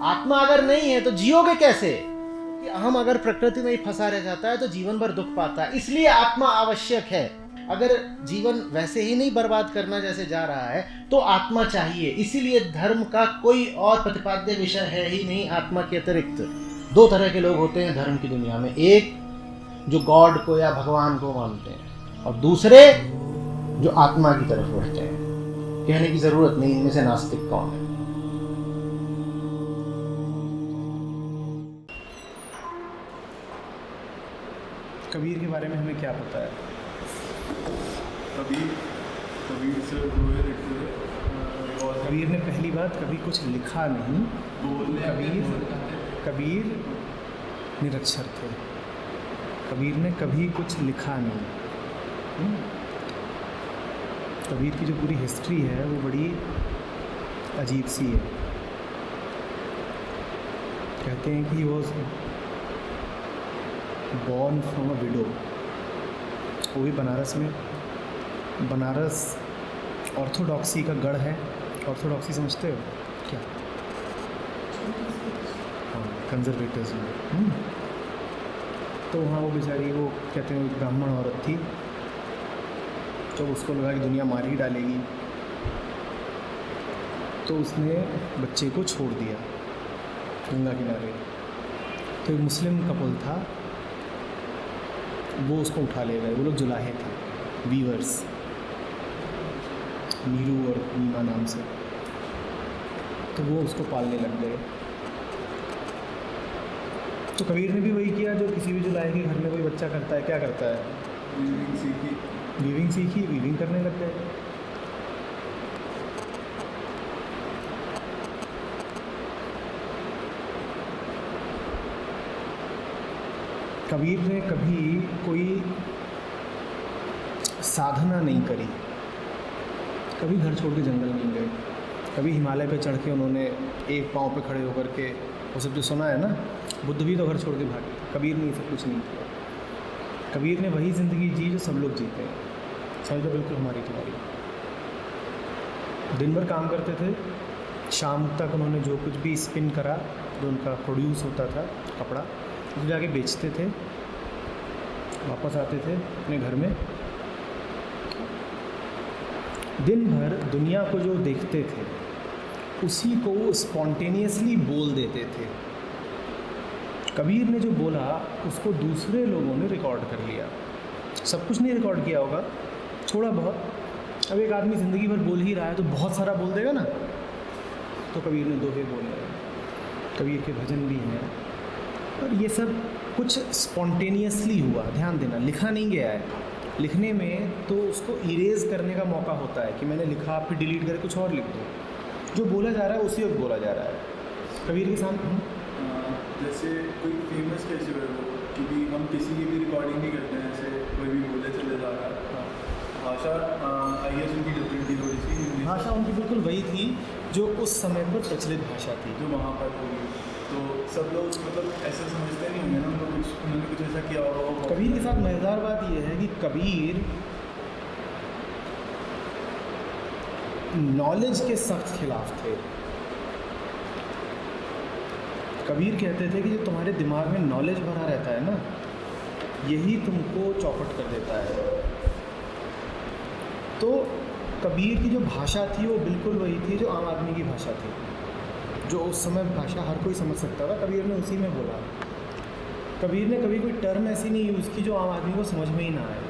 आत्मा अगर नहीं है तो जियोगे कैसे? कि अहम अगर प्रकृति में ही फंसा रह जाता है तो जीवन भर दुख पाता है। इसलिए आत्मा आवश्यक है। अगर जीवन वैसे ही नहीं बर्बाद करना जैसे जा रहा है तो आत्मा चाहिए। इसीलिए धर्म का कोई और प्रतिपाद्य विषय है ही नहीं आत्मा के अतिरिक्त। दो तरह के लोग होते हैं धर्म की दुनिया में, एक जो गॉड को या भगवान को मानते हैं और दूसरे जो आत्मा की तरफ बढ़ते हैं। कहने की जरूरत नहीं इनमें से नास्तिक कौन है। कबीर के बारे में हमें क्या पता है? कबीर ने पहली बात कभी कुछ लिखा नहीं। कबीर निरक्षर थे। कबीर ने कभी कुछ लिखा नहीं। कबीर की जो पूरी हिस्ट्री है वो बड़ी अजीब सी है। कहते हैं कि he was born from a window, वो भी बनारस में। बनारस ऑर्थोडॉक्सी का गढ़ है। ऑर्थोडॉक्सी समझते हो क्या? हाँ, कंजर्वेटिज्म। तो वहाँ वो बेचारी, वो कहते हैं एक ब्राह्मण औरत थी, तो उसको लगा कि दुनिया मार ही डालेगी, तो उसने बच्चे को छोड़ दिया गंगा किनारे। तो एक मुस्लिम कपल था, वो उसको उठा ले गए। वो लोग जुलाहे थे, वीवर्स, नीरू और नीमा नाम से। तो वो उसको पालने लग गए। तो कबीर ने भी वही किया जो किसी भी जुलाहे के घर में कोई बच्चा करता है। क्या करता है? वीविंग सीखी, वीविंग करने लग गए। कबीर ने कभी कोई साधना नहीं करी, कभी घर छोड़ के जंगल नहीं गए, कभी हिमालय पे चढ़ के उन्होंने एक पाँव पे खड़े होकर के, वो सब जो सुना है ना, बुद्ध भी तो घर छोड़ के भागे। कबीर ने ये सब कुछ नहीं किया। कबीर ने वही ज़िंदगी जी जो सब लोग जीते हैं। समझो, बिल्कुल हमारी तुम्हारी। दिन भर काम करते थे, शाम तक उन्होंने जो कुछ भी स्पिन करा, जो उनका प्रोड्यूस होता था कपड़ा, उसको जाके बेचते थे, वापस आते थे अपने घर में। दिन भर दुनिया को जो देखते थे उसी को वो स्पॉन्टेनियसली बोल देते थे। कबीर ने जो बोला उसको दूसरे लोगों ने रिकॉर्ड कर लिया। सब कुछ नहीं रिकॉर्ड किया होगा, थोड़ा बहुत। अब एक आदमी ज़िंदगी भर बोल ही रहा है तो बहुत सारा बोल देगा ना। तो कबीर ने दोहे बोले, कबीर के भजन भी हैं, और ये सब कुछ स्पॉन्टेनियसली हुआ। ध्यान देना, लिखा नहीं गया है। लिखने में तो उसको इरेज करने का मौका होता है कि मैंने लिखा, फिर डिलीट करके कुछ और लिख दो। जो बोला जा रहा है उसी वक्त बोला जा रहा है। कबीर के सामने जैसे कोई फेमस कैसे हो, क्योंकि हम किसी की भी रिकॉर्डिंग नहीं करते हैं, ऐसे कोई भी बोले चले जा रहा है। भाषा आई एस उनकी डिफरेंट थी थोड़ी सी। भाषा उनकी बिल्कुल वही थी जो उस समय पर प्रचलित भाषा थी, जो वहाँ पर होगी। तो सब लोग मतलब ऐसा समझते नहीं होंगे ना, उन्होंने कुछ ऐसा किया होगा। कबीर के साथ मज़ेदार बात यह है कि कबीर नॉलेज के सख्त खिलाफ थे। कबीर कहते थे कि जो तुम्हारे दिमाग में नॉलेज भरा रहता है ना, यही तुमको चौपट कर देता है। तो कबीर की जो भाषा थी वो बिल्कुल वही थी जो आम आदमी की भाषा थी, जो उस समय भाषा हर कोई समझ सकता था। कबीर ने उसी में बोला। कबीर ने कभी कोई टर्म ऐसी नहीं यूज़ की जो आम आदमी को समझ में ही ना आए।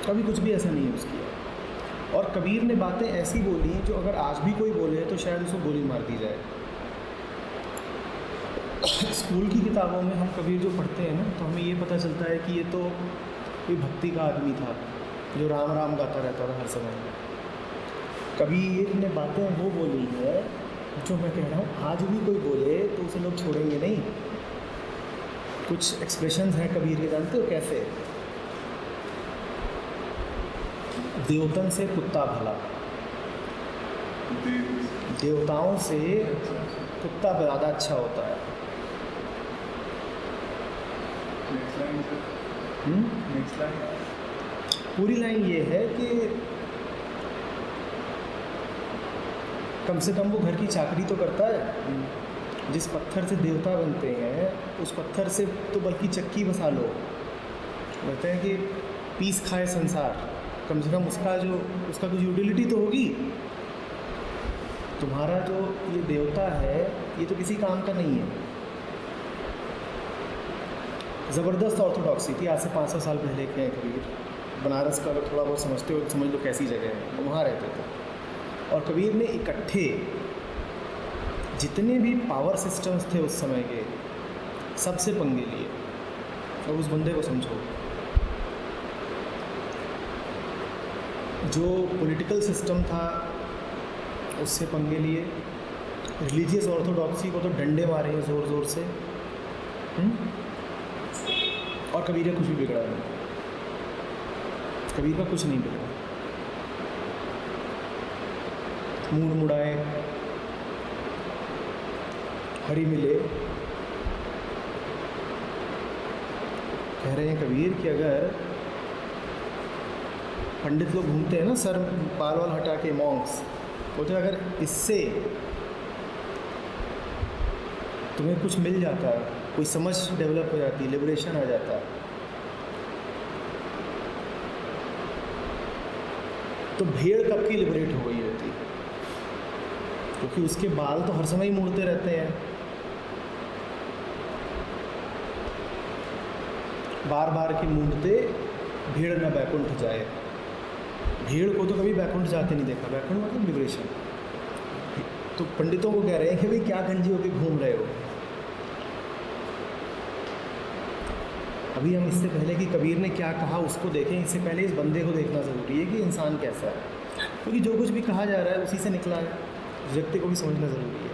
कभी कुछ भी ऐसा नहीं यूज़ किया। और कबीर ने बातें ऐसी बोली जो अगर आज भी कोई बोले तो शायद उसको गोली मार दी जाए। स्कूल की किताबों में हम कबीर जो पढ़ते हैं ना, तो हमें ये पता चलता है कि ये तो कोई भक्ति का आदमी था जो राम राम गाता रहता था हर समय। कबीर ने बातें वो बोली है जो मैं कह रहा हूँ आज भी कोई बोले तो उसे लोग छोड़ेंगे नहीं। कुछ एक्सप्रेशंस हैं कबीर के, जानते हो कैसे? देवतन से कुत्ता भला, देवताओं से कुत्ता ज़्यादा अच्छा होता है। पूरी लाइन ये है कि कम से कम वो घर की चाकरी तो करता है। जिस पत्थर से देवता बनते हैं उस पत्थर से तो बल्कि चक्की बसा लो। कहते हैं कि पीस खाए संसार, कम से कम उसका कुछ यूटिलिटी तो होगी। तुम्हारा जो ये देवता है ये तो किसी काम का नहीं है। ज़बरदस्त ऑर्थोडॉक्सी थी। आज से 500 साल पहले के हैं कबीर। बनारस का अगर थोड़ा बहुत समझते हो तो समझ लो कैसी जगह है, वहाँ रहते थे। और कबीर ने इकट्ठे जितने भी पावर सिस्टम्स थे उस समय के, सबसे पंगे लिए। और उस बंदे को समझो, जो पॉलिटिकल सिस्टम था उससे पंगे लिए, रिलीजियस ऑर्थोडॉक्सी को तो डंडे मारे हैं ज़ोर ज़ोर से। और कबीर का कुछ भी बिगड़ा नहीं, कबीर का कुछ नहीं बिगड़ा। मूड मुड़ाए, हरी मिले। कह रहे हैं कबीर कि अगर पंडित लोग घूमते हैं ना सर बाल वाल हटा के, मॉन्क्स, बोलते अगर इससे तुम्हें कुछ मिल जाता है, कोई समझ डेवलप हो जाती, लिबरेशन आ जाता, तो भेड़ कब की लिबरेट हो गई होती, क्योंकि उसके बाल तो हर समय ही मुड़ते रहते हैं। बार बार के मूंदते भेड़ न बैकुंठ जाए। भेड़ को तो कभी बैकुंठ जाते नहीं देखा। बैकुंठ मतलब लिबरेशन। तो पंडितों को कह रहे हैं कि भाई क्या गंजी होके घूम रहे हो। अभी हम इससे पहले कि कबीर ने क्या कहा उसको देखें, इससे पहले इस बंदे को देखना ज़रूरी है कि इंसान कैसा है, क्योंकि जो कुछ भी कहा जा रहा है उसी से निकला है। व्यक्ति को भी समझना ज़रूरी है।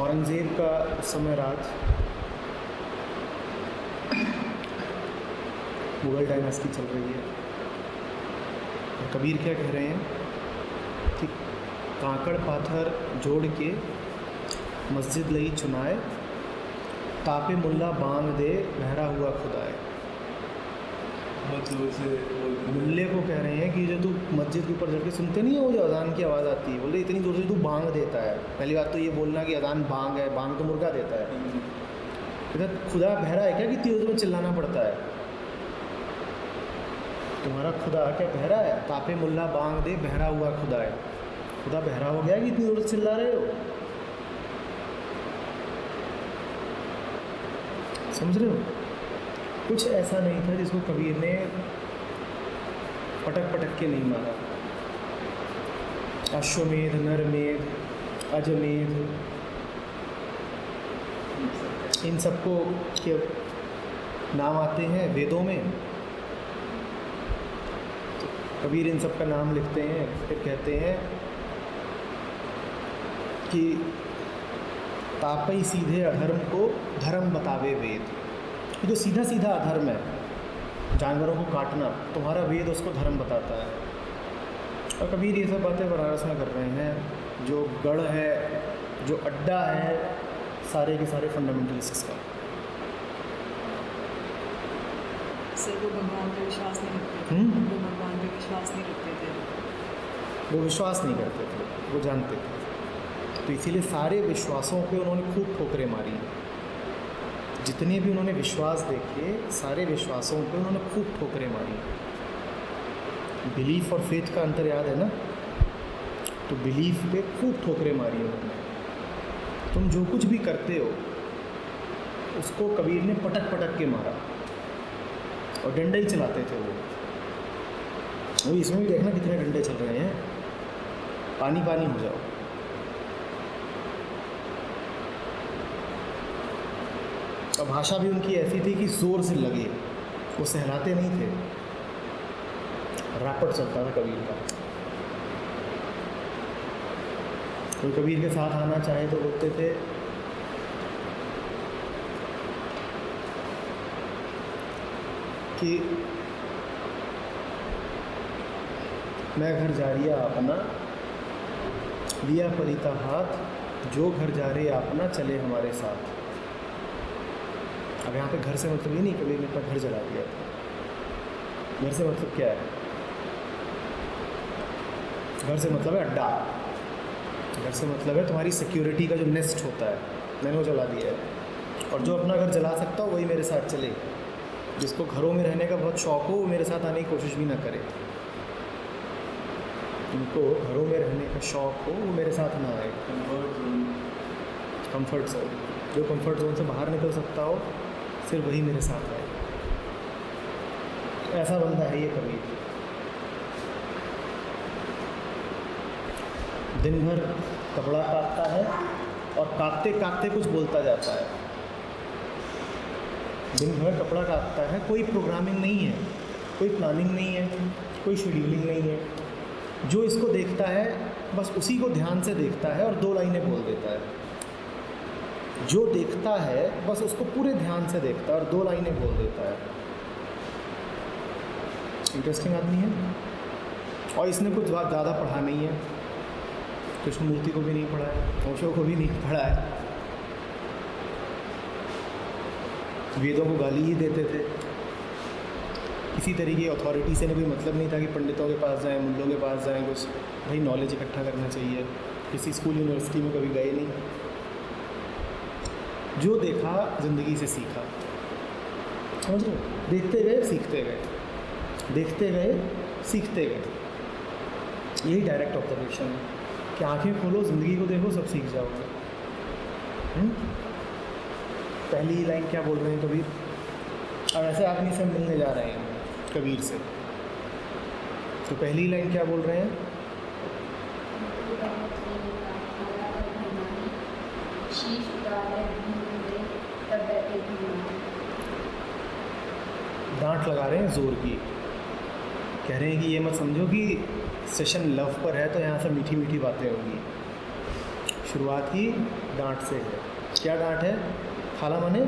औरंगज़ेब का उस समय राज, मुग़ल डायनास्टी चल रही है। और कबीर क्या कह रहे हैं कि कांकड़ पाथर जोड़ के मस्जिद लई चुनाए, तापे मुल्ला बांध दे बहरा हुआ खुदाए। मुल्ले को कह रहे हैं कि जो तू मस्जिद के ऊपर चढ़ के सुनते नहीं है वो जो अजान की आवाज़ आती है, बोल रहे इतनी जोर से तू बांग देता है। पहली बात तो ये बोलना कि अजान बांग है, बांग तो मुर्गा देता है। इधर खुदा बहरा है क्या कि तेज में चिल्लाना पड़ता है? तुम्हारा खुदा क्या बहरा है? तापे मुल्ला बांग दे बहरा हुआ खुदा है। खुदा बहरा हो गया कि इतनी जोर से चिल्ला रहे हो? समझ रहे हो? कुछ ऐसा नहीं था जिसको कबीर ने पटक पटक के नहीं मारा। अश्वमेध, नरमेध, अजमेध, इन सबको के नाम आते हैं वेदों में। तो कबीर इन सब का नाम लिखते हैं, फिर कहते हैं कि तापई सीधे अधर्म को धर्म बतावे वेद। जो सीधा सीधा अधर्म है, जानवरों को काटना, तुम्हारा वेद उसको धर्म बताता है। और कबीर ये सब बातें बनारस में कर रहे हैं। जो गढ़ है, जो अड्डा है सारे के सारे फंडामेंटलिस्ट्स का। सर वो भगवान पे विश्वास नहीं रखते थे। वो भगवान पे विश्वास नहीं रखते थे। वो विश्वास नहीं करते थे, वो जानते थे। तो इसीलिए सारे विश्वासों पे उन्होंने खूब ठोकरें मारी। जितने भी उन्होंने विश्वास देखे, सारे विश्वासों पे उन्होंने खूब ठोकरें मारी। बिलीफ और फेथ का अंतर याद है ना? तो बिलीफ पे खूब ठोकरें मारी उन्होंने। तुम जो कुछ भी करते हो उसको कबीर ने पटक पटक के मारा और डंडे ही चलाते थे वो। इसमें भी देखना कितने डंडे चल रहे हैं। पानी पानी हो जाओ। और भाषा भी उनकी ऐसी थी कि ज़ोर से लगे, वो सहलाते नहीं थे। रैपट चलता था कबीर का। कोई कबीर के साथ आना चाहे तो बोलते थे कि मैं घर जा रिया अपना, लिया परिता हाथ, जो घर जा रहे अपना चले हमारे साथ। अब यहाँ पे घर से मतलब ये नहीं कभी मेरे पास घर जला दिया था। घर से मतलब क्या है? घर से मतलब है अड्डा। घर से मतलब है तुम्हारी सिक्योरिटी का जो नेस्ट होता है, मैंने वो जला दिया है। और जो अपना घर जला सकता हो वही मेरे साथ चले। जिसको घरों में रहने का बहुत शौक़ हो वो मेरे साथ आने की कोशिश भी ना करे। जिनको घरों में रहने का शौक़ हो वो मेरे साथ ना आए। कंफर्ट जोन, जो कंफर्ट जोन से बाहर निकल सकता हो सिर्फ वही मेरे साथ आए। तो ऐसा बंदा है ये कबीर। दिन भर कपड़ा काटता है और काटते काटते कुछ बोलता जाता है। दिन भर कपड़ा काटता है, कोई प्रोग्रामिंग नहीं है, कोई प्लानिंग नहीं है, कोई शेड्यूलिंग नहीं है। जो इसको देखता है बस उसी को ध्यान से देखता है और 2 लाइनें बोल देता है। जो देखता है बस उसको पूरे ध्यान से देखता है और 2 लाइनें बोल देता है। इंटरेस्टिंग आदमी है। और इसने कुछ ज़्यादा पढ़ा नहीं है, कृष्णमूर्ति को भी नहीं पढ़ा है, ओशो को भी नहीं पढ़ा है, वेदों को गाली ही देते थे। किसी तरीके की अथॉरिटी से कोई मतलब नहीं था कि पंडितों के पास जाएं, मुल्लों के पास जाएं, कुछ भाई नॉलेज इकट्ठा करना चाहिए। किसी स्कूल यूनिवर्सिटी में कभी गए नहीं। जो देखा ज़िंदगी से सीखा, समझ रहे हो? देखते गए सीखते गए, देखते गए सीखते गए। यही डायरेक्ट ऑब्जर्वेशन है कि आंखें खोलो, ज़िंदगी को देखो, सब सीख जाओगे। पहली ही लाइन क्या बोल रहे हैं कबीर? और ऐसे आदमी से मिलने जा रहे हैं कबीर से, तो पहली लाइन क्या बोल रहे हैं? डांट लगा रहे हैं जोर की। कह रहे हैं कि ये मत समझो कि सेशन लव पर है तो यहाँ से मीठी मीठी बातें होंगी। शुरुआत ही डांट से है। क्या डांट है? खाला माने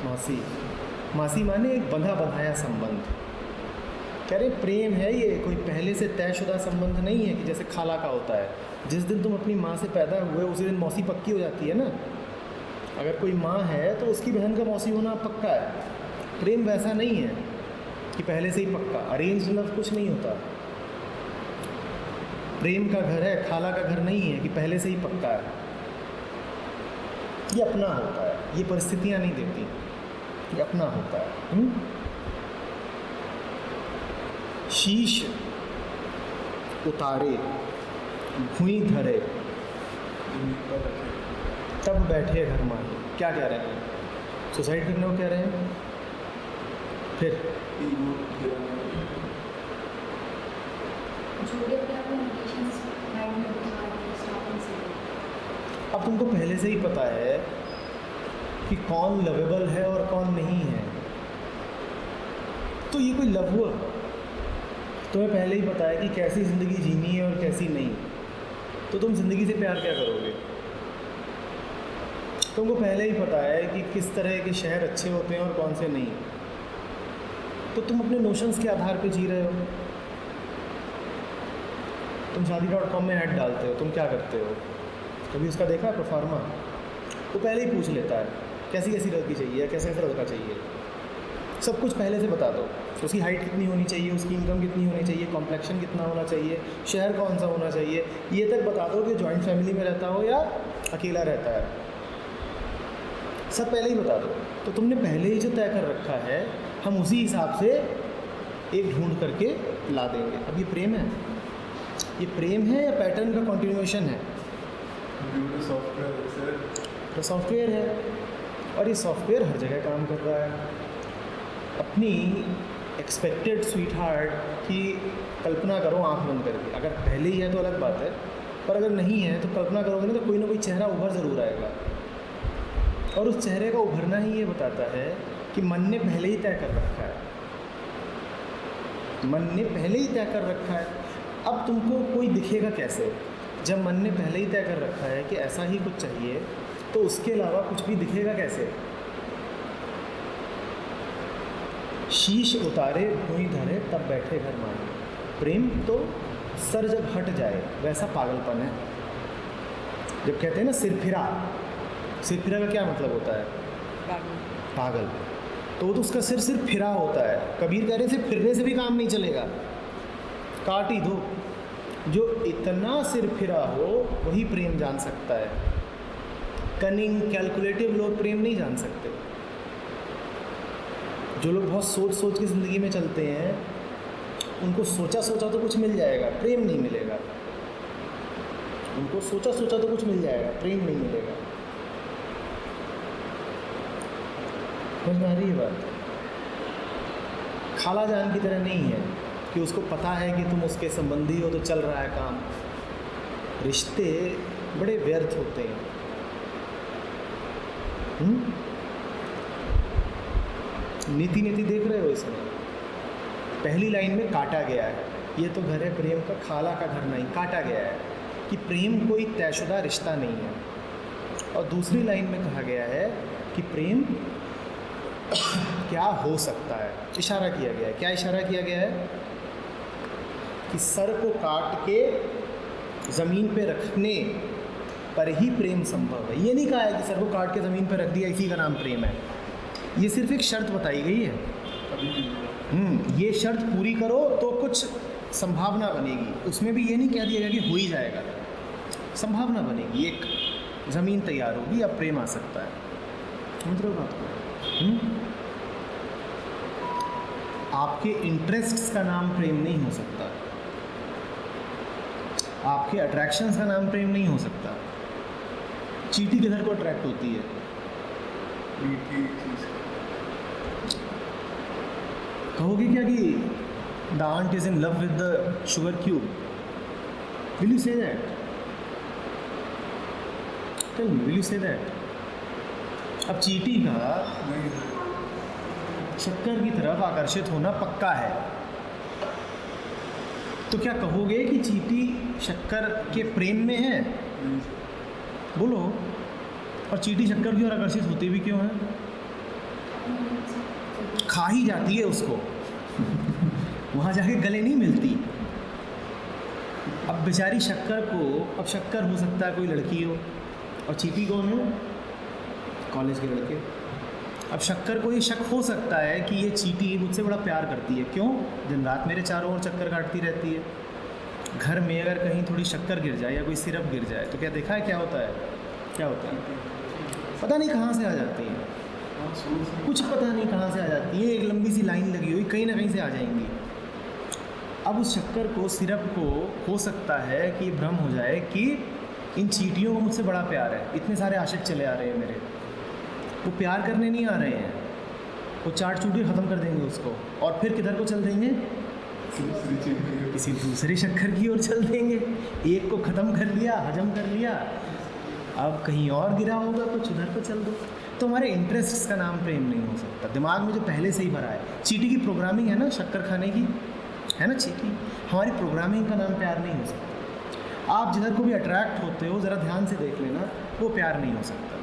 मासी, मासी माने एक बंधा बंधाया संबंध। कह रहे प्रेम है ये, कोई पहले से तयशुदा संबंध नहीं है कि जैसे खाला का होता है। जिस दिन तुम अपनी माँ से पैदा हुए उसी दिन मौसी पक्की हो जाती है ना। अगर कोई माँ है तो उसकी बहन का मौसी होना पक्का है। प्रेम वैसा नहीं है कि पहले से ही पक्का। अरेंज लव कुछ नहीं होता। प्रेम का घर है, खाला का घर नहीं है कि पहले से ही पक्का है। ये अपना होता है, ये परिस्थितियाँ नहीं देती, ये अपना होता है। शीश उतारे भुई धरे तब बैठे घर माही। क्या कह रहे हैं? सुसाइड करने को कह रहे हैं। फिर अब तुमको पहले से ही पता है कि कौन लवेबल है और कौन नहीं है, तो ये कोई लव हुआ? तुम्हें पहले ही पता है कि कैसी ज़िंदगी जीनी है और कैसी नहीं, तो तुम ज़िंदगी से प्यार क्या करोगे? तुमको पहले ही पता है कि किस तरह के शहर अच्छे होते हैं और कौन से नहीं, तो तुम अपने नोशंस के आधार पे जी रहे हो। तुम शादी.com में ऐड डालते हो, तुम क्या करते हो? कभी उसका देखा है प्रोफार्मा? वो पहले ही पूछ लेता है कैसी कैसी लड़की चाहिए, कैसे कैसा लड़का चाहिए, सब कुछ पहले से बता दो। उसकी हाइट कितनी होनी चाहिए, उसकी इनकम कितनी होनी चाहिए, कॉम्प्लेक्शन कितना होना चाहिए, शहर कौन सा होना चाहिए, ये तक बता दो कि जॉइंट फैमिली में रहता हो या अकेला रहता है, सब पहले ही बता दो। तो तुमने पहले ही जो तय कर रखा है, हम उसी हिसाब से एक ढूंढ करके ला देंगे। अब ये प्रेम है? ये प्रेम है या पैटर्न का कंटिन्यूएशन है? तो सॉफ्टवेयर है, और ये सॉफ्टवेयर हर जगह काम कर रहा है। अपनी एक्सपेक्टेड स्वीट हार्ट की कल्पना करो आंख बंद करके। अगर पहले ही है तो अलग बात है, पर अगर नहीं है तो कल्पना करोगे ना तो कोई ना कोई चेहरा उभर ज़रूर आएगा, और उस चेहरे का उभरना ही ये बताता है कि मन ने पहले ही तय कर रखा है। मन ने पहले ही तय कर रखा है। अब तुमको कोई दिखेगा कैसे? जब मन ने पहले ही तय कर रखा है कि ऐसा ही कुछ चाहिए, तो उसके अलावा कुछ भी दिखेगा कैसे? शीश उतारे भुई धरे तब बैठे घर माही। प्रेम तो सर जब हट जाए वैसा पागलपन है। जब कहते हैं ना सिरफिरा, सिरफिरा का क्या मतलब होता है? पागल। तो वो तो उसका सिर सिर्फ फिरा होता है। कबीर कह रहे थे फिरने से भी काम नहीं चलेगा, काट ही दो। जो इतना सिर फिरा हो वही प्रेम जान सकता है। कनिंग कैलकुलेटिव लोग प्रेम नहीं जान सकते। जो लोग बहुत सोच सोच के ज़िंदगी में चलते हैं उनको सोचा सोचा तो कुछ मिल जाएगा, प्रेम नहीं मिलेगा। उनको सोचा सोचा तो कुछ मिल जाएगा, प्रेम नहीं मिलेगा। समझ में आ रही है बात? खाला जान की तरह नहीं है कि उसको पता है कि तुम उसके संबंधी हो तो चल रहा है काम। रिश्ते बड़े व्यर्थ होते हैं। नीति नीति देख रहे हो इसमें? पहली लाइन में काटा गया है, ये तो घर है प्रेम का, खाला का घर नहीं। काटा गया है कि प्रेम कोई तयशुदा रिश्ता नहीं है। और दूसरी लाइन में कहा गया है कि प्रेम क्या हो सकता है, इशारा किया गया है। क्या इशारा किया गया है? कि सर को काट के ज़मीन पे रखने पर ही प्रेम संभव है। ये नहीं कहा है कि सर को काट के ज़मीन पे रख दिया इसी का नाम प्रेम है। ये सिर्फ एक शर्त बताई गई है। ये शर्त पूरी करो तो कुछ संभावना बनेगी। उसमें भी ये नहीं कह दिया गया कि हो ही जाएगा, संभावना बनेगी, एक ज़मीन तैयार होगी, अब प्रेम आ सकता है। समझ रहे हो बात को? आपके इंटरेस्ट्स का नाम प्रेम नहीं हो सकता, आपके अट्रैक्शंस का नाम प्रेम नहीं हो सकता। चींटी किधर को अट्रैक्ट होती है? कहोगे क्या कि the ant is in love with the sugar cube? Will you say that? Tell me, will you say that? अब चींटी का शक्कर की तरफ आकर्षित होना पक्का है, तो क्या कहोगे कि चींटी शक्कर के प्रेम में है? बोलो। और चींटी शक्कर की ओर आकर्षित होती भी क्यों है? खा ही जाती है उसको, वहाँ जाके गले नहीं मिलती। अब बेचारी शक्कर को, अब शक्कर हो सकता है कोई लड़की हो, और चींटी कौन है? कॉलेज के लड़के। अब शक्कर को ये शक हो सकता है कि ये चींटी मुझसे बड़ा प्यार करती है। क्यों? दिन रात मेरे चारों ओर चक्कर काटती रहती है। घर में अगर कहीं थोड़ी शक्कर गिर जाए या कोई सिरप गिर जाए तो क्या देखा है क्या होता है? क्या होता है? पता नहीं कहाँ से आ जाती है, कुछ पता नहीं कहाँ से आ जाती है। एक लंबी सी लाइन लगी हुई, कहीं ना कहीं से आ जाएंगी। अब उस शक्कर को, सिरप को हो सकता है कि भ्रम हो जाए कि इन चींटियों को मुझसे बड़ा प्यार है, इतने सारे आशिक चले आ रहे हैं मेरे। वो प्यार करने नहीं आ रहे हैं, वो चाट चूट के ख़त्म कर देंगे उसको, और फिर किधर को चल देंगे? किसी दूसरे शक्कर की ओर चल देंगे। एक को ख़त्म कर लिया, हजम कर लिया, अब कहीं और गिरा होगा कुछ, उधर को चल दो। तो हमारे इंटरेस्ट्स का नाम प्रेम नहीं हो सकता। दिमाग में जो पहले से ही भरा है, चींटी की प्रोग्रामिंग है ना शक्कर खाने की, है ना चींटी, हमारी प्रोग्रामिंग का नाम प्यार नहीं हो सकता। आप जिधर को भी अट्रैक्ट होते हो ज़रा ध्यान से देख लेना, वो प्यार नहीं हो सकता।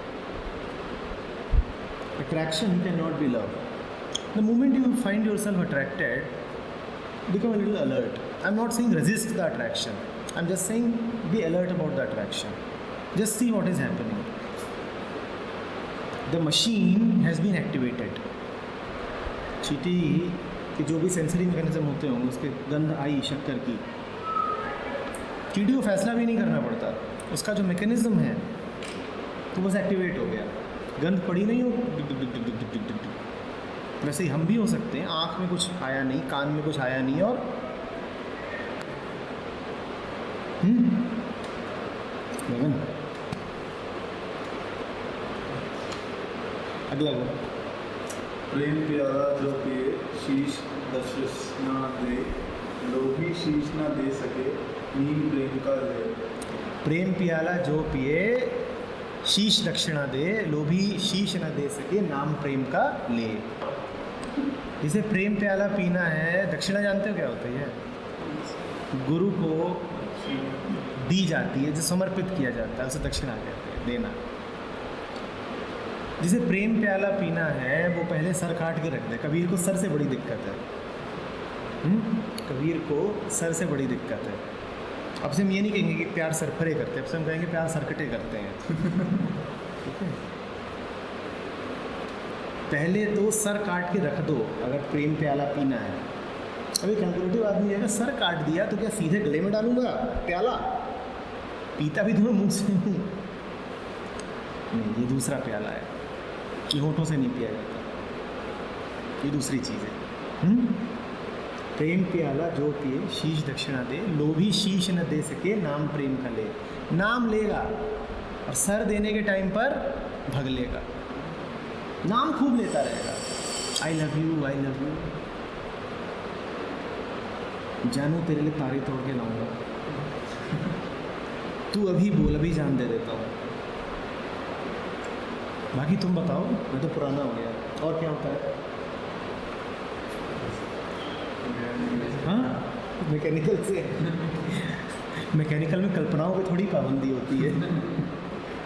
Attraction cannot be love. The moment you find yourself attracted, become a little alert. I'm not saying resist the attraction. I'm just saying be alert about the attraction. Just see what is happening. The machine has been activated. चींटी के जो भी sensory mechanism होते होंगे, उसके गंध आई शक्कर की, चींटी को फैसला भी नहीं करना पड़ता, उसका जो मैकेनिज्म है तो बस एक्टिवेट हो गया। गंध पड़ी नहीं हो, वैसे ही हम भी हो सकते हैं। आँख में कुछ आया नहीं, कान में कुछ आया नहीं, और अगला प्रेम प्याला जो पिए शीश दशरस ना दे, लोभी शीश ना दे सके, नीम प्रेम का ले। प्रेम प्याला जो पिए शीश दक्षिणा दे, लोभी शीश न दे सके, नाम प्रेम का ले। जिसे प्रेम प्याला पीना है, दक्षिणा जानते हो क्या होती है? गुरु को दी जाती है, जो समर्पित किया जाता है उसे दक्षिणा कहते हैं, देना। जिसे प्रेम प्याला पीना है वो पहले सर काट के रख दे। कबीर को सर से बड़ी दिक्कत है। कबीर को सर से बड़ी दिक्कत है। अब से हम ये नहीं कहेंगे कि प्यार सरफरे करते हैं, अब से हम कहेंगे प्यार सरकटे करते हैं। ठीक है? पहले तो सर काट के रख दो अगर प्रेम प्याला पीना है। अभी कैलकुलेटिव आदमी अगर सर काट दिया तो क्या सीधे गले में डालूंगा प्याला? पीता भी तुम्हें मुंह से हूँ। नहीं, ये दूसरा प्याला है, ये होठों से नहीं पिया जाता, ये दूसरी चीज़ है। प्रेम प्याला जो पिए शीश दक्षिणा दे, लोभी शीश न दे सके नाम प्रेम का ले। नाम लेगा और सर देने के टाइम पर भग लेगा, नाम खूब लेता रहेगा। I love you, I love you, जानू तेरे लिए तारे तोड़ के लाऊंगा, तू अभी बोल, अभी जान दे देता हूँ। बाकी तुम बताओ, मैं तो पुराना हो गया। और क्या होता है? हाँ, मैकेनिकल से मैकेनिकल में कल्पनाओं पे थोड़ी पाबंदी होती है।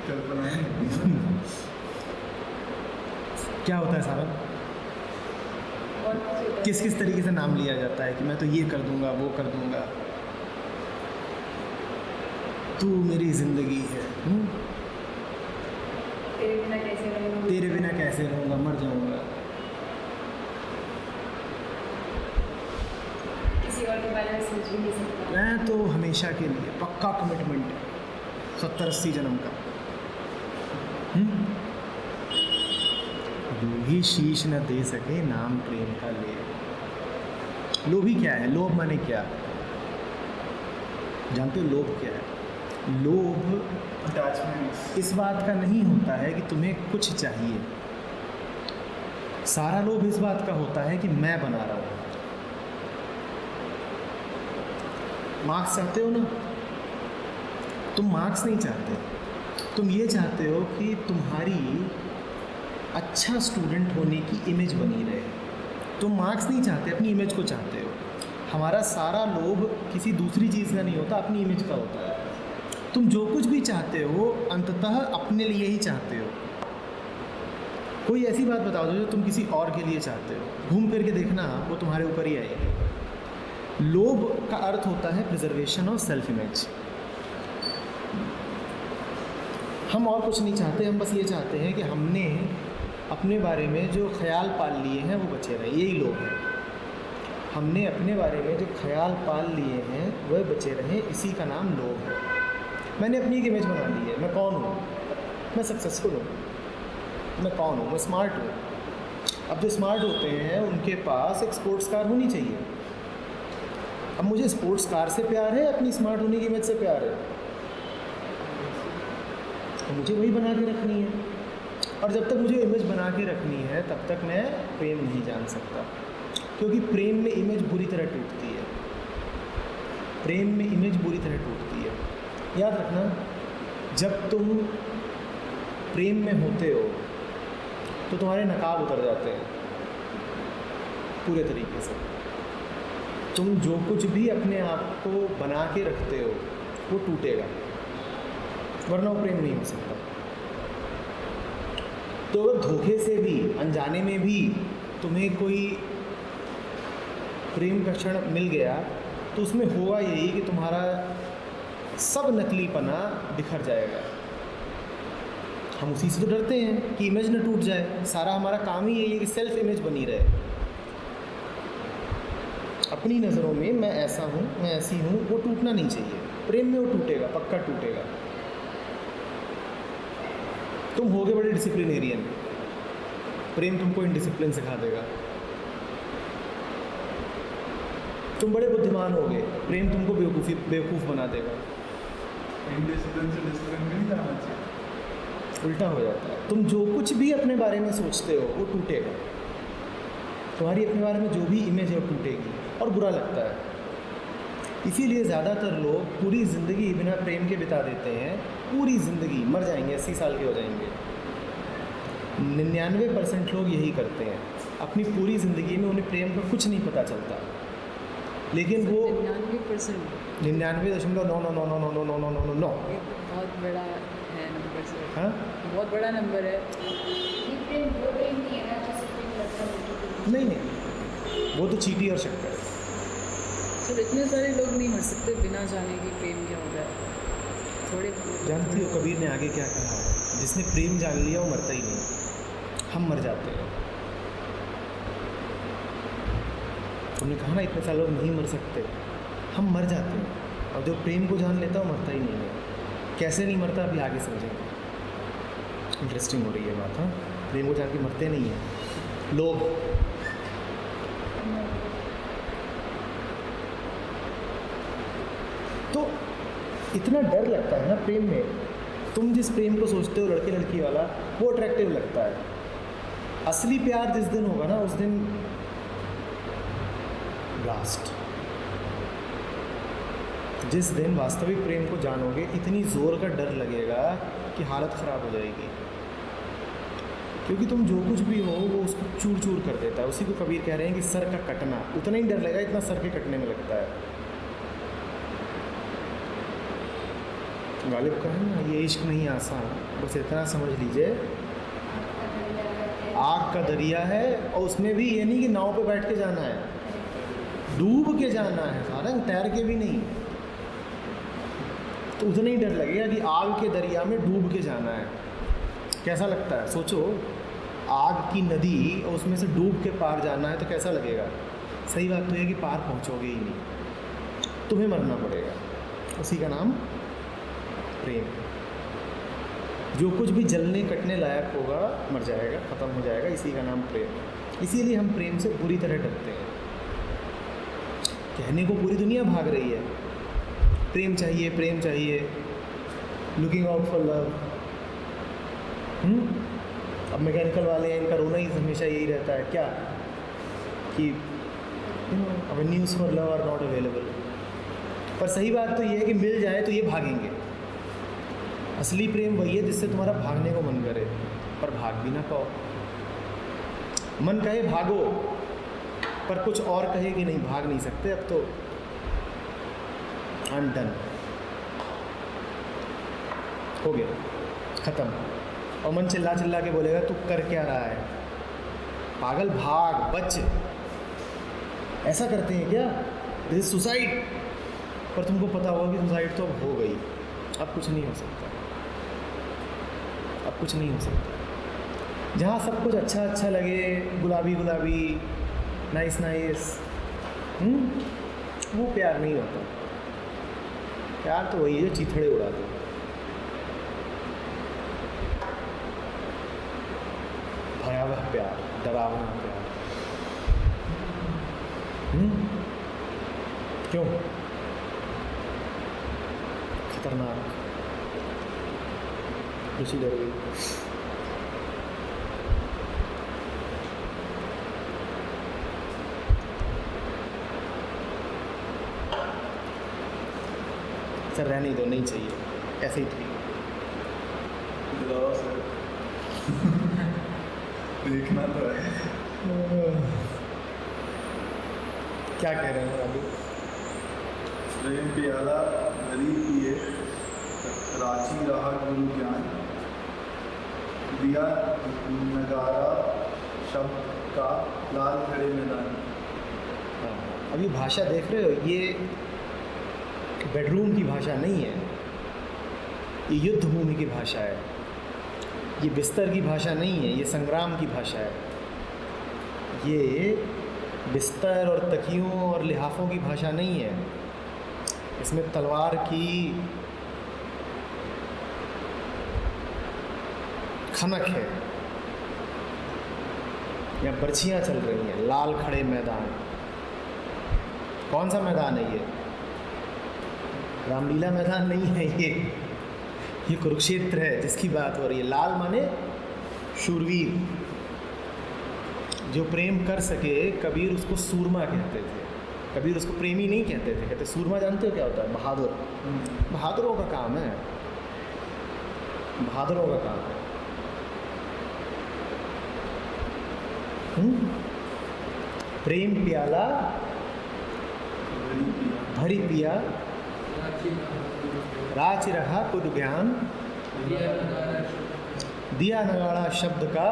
कल्पनाएं क्या होता है सारा? किस किस तरीके से नाम लिया जाता है कि मैं तो ये कर दूंगा, वो कर दूंगा, तू मेरी जिंदगी है, तेरे बिना कैसे रहूँगा, तेरे बिना कैसे रहूँगा, मर जाऊँगा। किसी और के बारे में सोच भी नहीं सकता। मैं तो हमेशा के लिए पक्का कमिटमेंट है, 70-80 जन्म का। लोभी शीश न दे सके नाम प्रेम का ले। लोभी क्या है? लोभ माने क्या? जानते हो लोभ क्या है? लोभ अटैचमेंट्स। इस बात का नहीं होता है कि तुम्हें कुछ चाहिए, सारा लोभ इस बात का होता है कि मैं बना रहा हूँ। मार्क्स चाहते हो ना? तुम मार्क्स नहीं चाहते, तुम ये चाहते हो कि तुम्हारी अच्छा स्टूडेंट होने की इमेज बनी रहे। तुम मार्क्स नहीं चाहते, अपनी इमेज को चाहते हो। हमारा सारा लोभ किसी दूसरी चीज़ का नहीं होता, अपनी इमेज का होता है। तुम जो कुछ भी चाहते हो अंततः अपने लिए ही चाहते हो। कोई ऐसी बात बताओ जो तुम किसी और के लिए चाहते हो, घूम फिर के देखना वो तुम्हारे ऊपर ही आएगी। लोभ का अर्थ होता है प्रिजर्वेशन ऑफ सेल्फ इमेज। हम और कुछ नहीं चाहते, हम बस ये चाहते हैं कि हमने अपने बारे में जो ख्याल पाल लिए हैं वो बचे रहें। यही लोभ है, हमने अपने बारे में जो ख्याल पाल लिए हैं वह बचे रहें, इसी का नाम लोभ है। मैंने अपनी एक इमेज बना ली है, मैं कौन हूँ, मैं सक्सेसफुल हूँ, मैं कौन हूँ, मैं स्मार्ट हूँ। अब जो स्मार्ट होते हैं उनके पास एक स्पोर्ट्स कार होनी चाहिए। अब मुझे स्पोर्ट्स कार से प्यार है, अपनी स्मार्ट होने की इमेज से प्यार है, तो मुझे वही बना के रखनी है। और जब तक मुझे इमेज बना के रखनी है तब तक मैं प्रेम नहीं जान सकता, क्योंकि प्रेम में इमेज बुरी तरह टूटती है। प्रेम में इमेज बुरी तरह टूटती है। याद रखना, जब तुम प्रेम में होते हो तो तुम्हारे नकाब उतर जाते हैं पूरे तरीके से। तुम जो कुछ भी अपने आप को बना के रखते हो वो टूटेगा, वरना वो प्रेम नहीं हो सकता। तो अगर धोखे से भी, अनजाने में भी तुम्हें कोई प्रेम का क्षण मिल गया तो उसमें होगा यही कि तुम्हारा सब नकलीपना बिखर जाएगा। हम उसी से तो डरते हैं कि इमेज न टूट जाए। सारा हमारा काम ही यही है कि सेल्फ इमेज बनी रहे। अपनी नज़रों में मैं ऐसा हूँ, मैं ऐसी हूँ, वो टूटना नहीं चाहिए। प्रेम में वो टूटेगा, पक्का टूटेगा। तुम होगे बड़े डिसिप्लिनेरियन, प्रेम तुमको इनडिसिप्लिन सिखा देगा। तुम बड़े बुद्धिमान होगे, प्रेम तुमको बेवकूफ़ बना देगा। इनडिसिप्लिन से डिसिप्लिन में नहीं जाना चाहिए, उल्टा हो जाता है। तुम जो कुछ भी अपने बारे में सोचते हो वो टूटेगा। तुम्हारी अपने बारे में जो भी इमेज है वो टूटेगी और बुरा लगता है। इसीलिए ज़्यादातर लोग पूरी ज़िंदगी बिना प्रेम के बिता देते हैं। पूरी ज़िंदगी, मर जाएंगे, 80 साल के हो जाएंगे। 99% लोग यही करते हैं। अपनी पूरी ज़िंदगी में उन्हें प्रेम का कुछ नहीं पता चलता, लेकिन वो 99%, 99.9999999 बहुत बड़ा है नंबर सर। हाँ, बहुत बड़ा नंबर है। नहीं, वो तो चीटी और शक्कर है। सर इतने सारे लोग नहीं मर सकते बिना जाने कि प्रेम क्या होता है। थोड़े जानती हो कबीर ने आगे क्या कहा? जिसने प्रेम जान लिया वो मरता ही नहीं, हम मर जाते हैं। तुमने कहा ना इतने साल लोग नहीं मर सकते, हम मर जाते हैं, और जो प्रेम को जान लेता है वो मरता ही नहीं है। कैसे नहीं मरता अभी आगे समझेंगे। इंटरेस्टिंग हो रही है बात। हाँ, प्रेम को जान के मरते नहीं हैं लोग। तो इतना डर लगता है ना प्रेम में। तुम जिस प्रेम को सोचते हो लड़के लड़की वाला, वो अट्रैक्टिव लगता है। असली प्यार जिस दिन होगा ना उस दिन ब्लास्ट। जिस दिन वास्तविक प्रेम को जानोगे इतनी ज़ोर का डर लगेगा कि हालत ख़राब हो जाएगी, क्योंकि तुम जो कुछ भी हो वो उसको चूर चूर कर देता है। उसी को कबीर कह रहे हैं कि सर का कटना, उतना ही डर लगेगा इतना सर के कटने में लगता है। गालिब का है ना, ये इश्क नहीं आसान, बस इतना समझ लीजिए आग का दरिया है, और उसमें भी ये नहीं कि नाव पे बैठ के जाना है, डूब के जाना है सारंग, तैर के भी नहीं। तो उतना ही डर लगेगा कि आग के दरिया में डूब के जाना है। कैसा लगता है सोचो, आग की नदी और उसमें से डूब के पार जाना है तो कैसा लगेगा। सही बात तो है कि पार पहुंचोगे ही नहीं, तुम्हें मरना पड़ेगा। उसी का नाम प्रेम। जो कुछ भी जलने कटने लायक होगा मर जाएगा, ख़त्म हो जाएगा, इसी का नाम प्रेम। इसीलिए हम प्रेम से बुरी तरह डरते हैं। कहने को पूरी दुनिया भाग रही है, प्रेम चाहिए प्रेम चाहिए, लुकिंग आउट फॉर लव। अब मैकेनिकल वाले हैं, इनका रोना ही हमेशा यही रहता है क्या कि avenues for love are not available. पर सही बात तो ये है कि मिल जाए तो ये भागेंगे। असली प्रेम वही है जिससे तुम्हारा भागने को मन करे पर भाग भी ना पाओ। मन कहे भागो पर कुछ और कहे कि नहीं भाग नहीं सकते, अब तो आई एम डन, हो गया, ख़त्म। और मन चिल्ला चिल्ला के बोलेगा तू कर क्या रहा है पागल, भाग बच। ऐसा करते हैं क्या, दिस इज सुसाइड। पर तुमको पता होगा कि सुसाइड तो अब हो गई, अब कुछ नहीं हो सकता, अब कुछ नहीं हो सकता। जहाँ सब कुछ अच्छा अच्छा लगे, गुलाबी गुलाबी, नाइस नाइस, वो प्यार नहीं होता। प्यार तो वही है जो चीथड़े उड़ा दे। भयावह प्यार, डरावना प्यार। क्यों? खतरनाक। खुशी डर गई। सर रहने दो, नहीं चाहिए, ऐसे ही ठीक। बुलाओ सर। देखना तो है। क्या कह रहे हैं अभी? प्रेम प्याला भरी पिए, रांची रहा गुरु ज्ञान, दिया नगारा शब्द का लाल खड़े मैदान। अभी भाषा देख रहे हो, ये बेडरूम की भाषा नहीं है, ये युद्ध भूमि की भाषा है। ये बिस्तर की भाषा नहीं है, ये संग्राम की भाषा है। ये बिस्तर और तकियों और लिहाफों की भाषा नहीं है। इसमें तलवार की खनक है या बर्छियाँ चल रही हैं। लाल खड़े मैदान, कौन सा मैदान है ये? रामलीला मैदान नहीं है ये कुरुक्षेत्र है जिसकी बात हो रही है। लाल माने शूरवीर, जो प्रेम कर सके। कबीर उसको सूरमा कहते थे, कबीर उसको प्रेमी नहीं कहते थे, कहते सूरमा। जानते हो क्या होता है? बहादुर। बहादुरों का काम है, बहादुरों का काम है। प्रेम प्याला भरी पिया, राच रहा कुल ज्ञान, दिया नगाड़ा शब्द का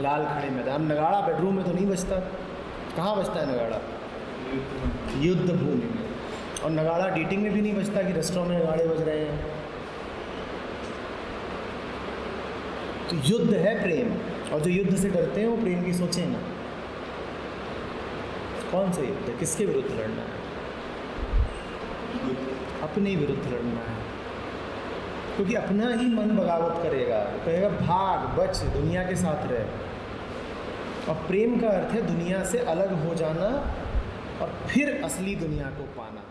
लाल खड़े मैदान। नगाड़ा बेडरूम में तो नहीं बजता, कहाँ बजता है नगाड़ा? युद्ध भूमि में। और नगाड़ा डेटिंग में भी नहीं बजता कि रेस्टोरेंट में नगाड़े बज रहे हैं। तो युद्ध है प्रेम, और जो युद्ध से डरते हैं वो प्रेम की सोचें ना। कौन सा युद्ध है? किसके विरुद्ध लड़ना है? अपने ही विरुद्ध लड़ना है, क्योंकि अपना ही मन बगावत करेगा, कहेगा भाग बच, दुनिया के साथ रहे। और प्रेम का अर्थ है दुनिया से अलग हो जाना और फिर असली दुनिया को पाना।